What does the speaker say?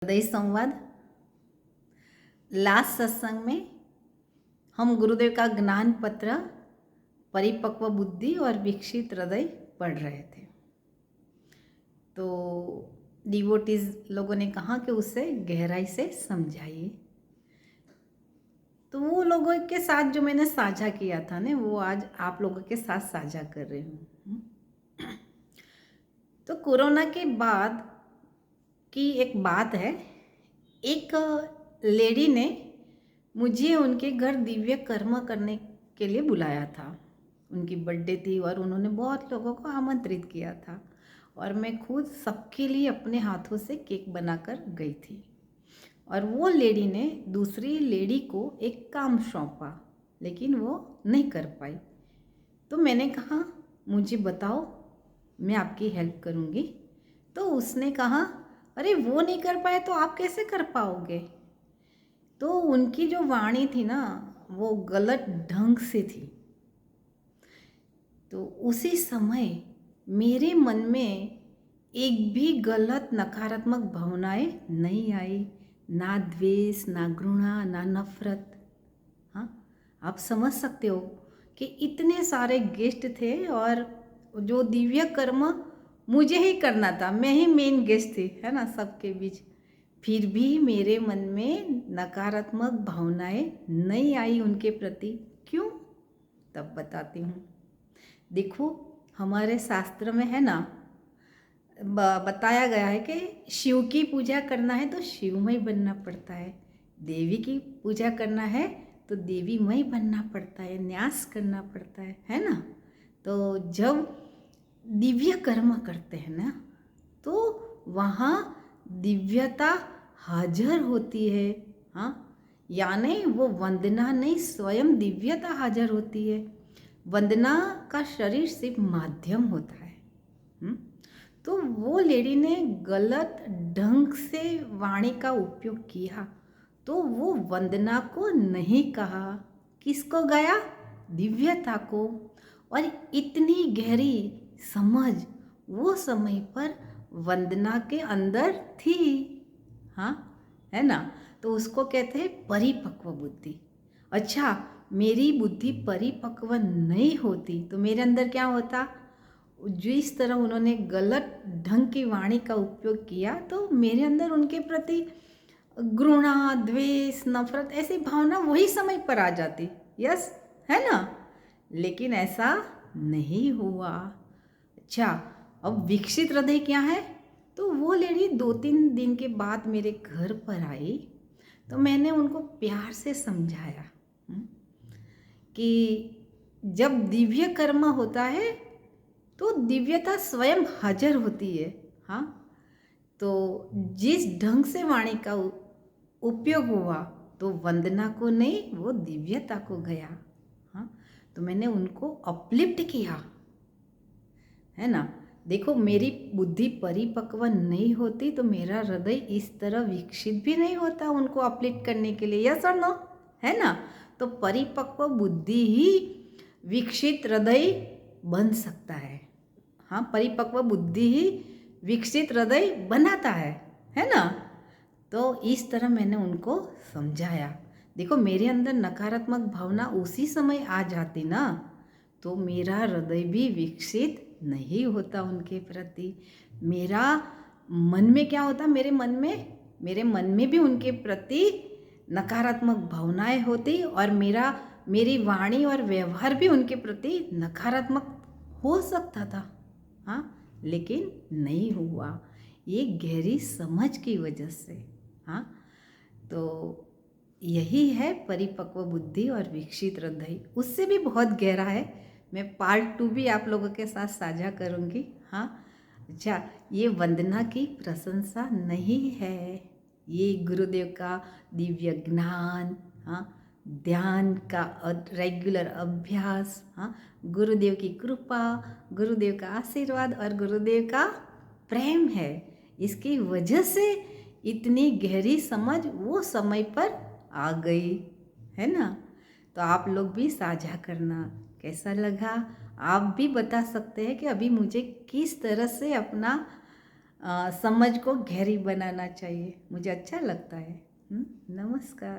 हृदय संवाद। लास्ट सत्संग में हम गुरुदेव का ज्ञान पत्र परिपक्व बुद्धि और विकसित हृदय पढ़ रहे थे। तो डिवोटीज लोगों ने कहा कि उसे गहराई से समझाइए। तो वो लोगों के साथ जो मैंने साझा किया था ना, वो आज आप लोगों के साथ साझा कर रही हूँ। तो कोरोना के बाद की एक बात है। एक लेडी ने मुझे उनके घर दिव्य कर्म करने के लिए बुलाया था। उनकी बर्थडे थी और उन्होंने बहुत लोगों को आमंत्रित किया था और मैं खुद सबके लिए अपने हाथों से केक बनाकर गई थी। और वो लेडी ने दूसरी लेडी को एक काम सौंपा, लेकिन वो नहीं कर पाई। तो मैंने कहा मुझे बताओ, मैं आपकी हेल्प करूँगी। तो उसने कहा अरे वो नहीं कर पाए तो आप कैसे कर पाओगे। तो उनकी जो वाणी थी ना, वो गलत ढंग से थी। तो उसी समय मेरे मन में एक भी गलत नकारात्मक भावनाएं नहीं आई, ना द्वेष, ना घृणा, ना नफरत। हाँ, आप समझ सकते हो कि इतने सारे गेस्ट थे और जो दिव्य कर्म मुझे ही करना था, मैं ही मेन गेस्ट थी, है ना, सबके बीच। फिर भी मेरे मन में नकारात्मक भावनाएं नहीं आई उनके प्रति। क्यों? तब बताती हूँ। देखो, हमारे शास्त्र में है ना, बताया गया है कि शिव की पूजा करना है तो शिवमय बनना पड़ता है, देवी की पूजा करना है तो देवीमय बनना पड़ता है, न्यास करना पड़ता है ना। तो जब दिव्य कर्म करते हैं ना, तो वहाँ दिव्यता हाजिर होती है। हाँ, यानी वो वंदना नहीं, स्वयं दिव्यता हाजिर होती है। वंदना का शरीर सिर्फ माध्यम होता है। तो वो लेडी ने गलत ढंग से वाणी का उपयोग किया, तो वो वंदना को नहीं कहा, किसको गया? दिव्यता को। और इतनी गहरी समझ वो समय पर वंदना के अंदर थी। हाँ, है ना। तो उसको कहते हैं परिपक्व बुद्धि। अच्छा, मेरी बुद्धि परिपक्व नहीं होती तो मेरे अंदर क्या होता? जिस तरह उन्होंने गलत ढंग की वाणी का उपयोग किया, तो मेरे अंदर उनके प्रति घृणा, द्वेष, नफरत ऐसी भावना वही समय पर आ जाती। यस, है ना। लेकिन ऐसा नहीं हुआ। अच्छा, अब विकसित हृदय क्या है? तो वो लेडी 2-3 दिन के बाद मेरे घर पर आई, तो मैंने उनको प्यार से समझाया कि जब दिव्य कर्म होता है तो दिव्यता स्वयं हाजिर होती है। हाँ, तो जिस ढंग से वाणी का उपयोग हुआ तो वंदना को नहीं, वो दिव्यता को गया। हाँ, तो मैंने उनको अपलिफ्ट किया, है ना। देखो, मेरी बुद्धि परिपक्व नहीं होती तो मेरा हृदय इस तरह विकसित भी नहीं होता उनको अपलिफ्ट करने के लिए। यस और नो, है ना। तो परिपक्व बुद्धि ही विकसित हृदय बन सकता है। हाँ, परिपक्व बुद्धि ही विकसित हृदय बनाता है ना। तो इस तरह मैंने उनको समझाया। देखो, मेरे अंदर नकारात्मक भावना उसी समय आ जाती ना, तो मेरा हृदय भी विकसित नहीं होता उनके प्रति। मेरा मन में क्या होता? मेरे मन में भी उनके प्रति नकारात्मक भावनाएं होती और मेरी वाणी और व्यवहार भी उनके प्रति नकारात्मक हो सकता था। हाँ, लेकिन नहीं हुआ, ये गहरी समझ की वजह से। हाँ, तो यही है परिपक्व बुद्धि और विकसित हृदय। उससे भी बहुत गहरा है, मैं पार्ट 2 भी आप लोगों के साथ साझा करूँगी। हाँ, अच्छा, ये वंदना की प्रशंसा नहीं है, ये गुरुदेव का दिव्य ज्ञान, हाँ, ध्यान का रेगुलर अभ्यास, हाँ, गुरुदेव की कृपा, गुरुदेव का आशीर्वाद और गुरुदेव का प्रेम है। इसकी वजह से इतनी गहरी समझ वो समय पर आ गई, है ना। तो आप लोग भी साझा करना, कैसा लगा आप भी बता सकते हैं कि अभी मुझे किस तरह से अपना समझ को गहरी बनाना चाहिए। मुझे अच्छा लगता है। नमस्कार।